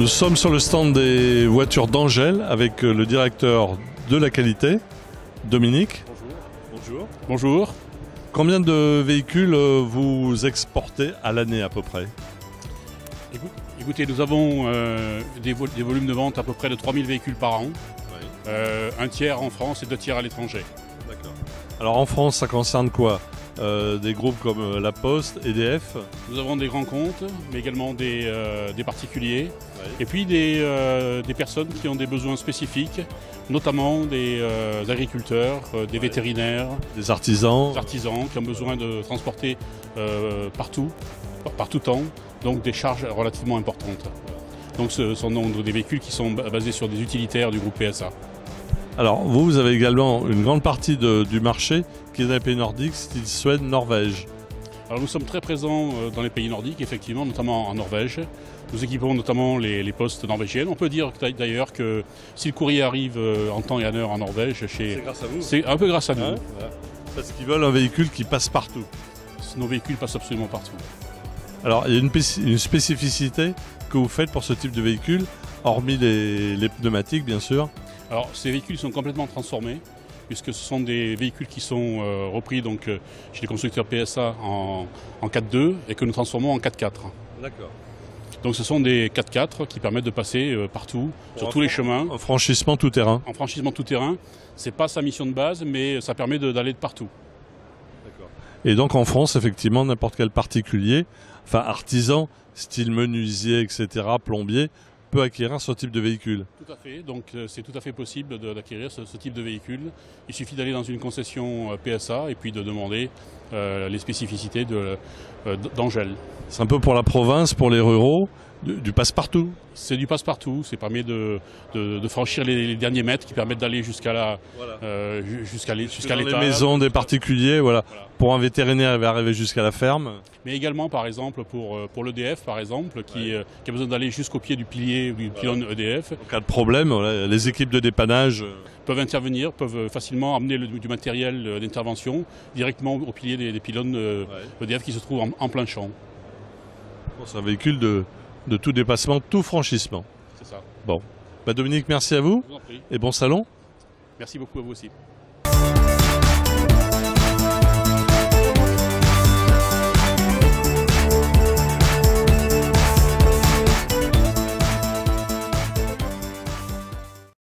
Nous sommes sur le stand des voitures d'Angèle avec le directeur de la qualité, Dominique. Bonjour. Bonjour. Combien de véhicules vous exportez à l'année à peu près? Écoutez, nous avons des volumes de vente à peu près de 3000 véhicules par an. Oui. Un tiers en France et 2 tiers à l'étranger. D'accord. Alors en France, ça concerne quoi? Des groupes comme La Poste, EDF? Nous avons des grands comptes, mais également des particuliers. Oui. Et puis des personnes qui ont des besoins spécifiques, notamment des agriculteurs, des vétérinaires, Des artisans? des artisans qui ont besoin de transporter partout, par tout temps, donc des charges relativement importantes. Donc ce sont donc des véhicules qui sont basés sur des utilitaires du groupe PSA. Alors vous avez également une grande partie du marché qui est dans les pays nordiques, style Suède, Norvège. Alors nous sommes très présents dans les pays nordiques, effectivement, notamment en Norvège. Nous équipons notamment les postes norvégiennes. On peut dire d'ailleurs que si le courrier arrive en temps et en heure en Norvège, C'est grâce à vous. c'est un peu grâce à nous. Hein, voilà. Parce qu'ils veulent un véhicule qui passe partout. Nos véhicules passent absolument partout. Alors il y a une spécificité que vous faites pour ce type de véhicule, hormis les pneumatiques bien sûr. Alors ces véhicules sont complètement transformés, puisque ce sont des véhicules qui sont repris donc, chez les constructeurs PSA en 4.2 et que nous transformons en 4.4. D'accord. Donc ce sont des 4x4 qui permettent de passer partout, sur tous les chemins, Un franchissement tout terrain. en franchissement tout terrain. C'est pas sa mission de base, mais ça permet d'aller de partout. Et donc en France, effectivement, n'importe quel particulier, enfin artisan, style menuisier, etc., plombier, peut acquérir ce type de véhicule. Tout à fait, donc c'est tout à fait possible d'acquérir ce type de véhicule. Il suffit d'aller dans une concession PSA et puis de demander les spécificités d'Angèle. C'est un peu pour la province, pour les ruraux, du passe-partout. C'est du passe-partout, c'est permet de franchir les derniers mètres qui permettent d'aller jusqu'à Dans les l'état. maisons des particuliers, voilà. Voilà. Pour un vétérinaire, il va arriver jusqu'à la ferme. Mais également, par exemple, pour l'EDF, par exemple, qui a besoin d'aller jusqu'au pied du pilier ou du pylône EDF, En cas de problème, voilà, les équipes de dépannage. peuvent intervenir, peuvent facilement amener du matériel d'intervention directement au pilier des pylônes EDF qui se trouvent en plein champ. Bon, c'est un véhicule de tout dépassement, tout franchissement. C'est ça. Bon. Dominique, merci à vous Je vous en prie. et bon salon. Merci beaucoup à vous aussi.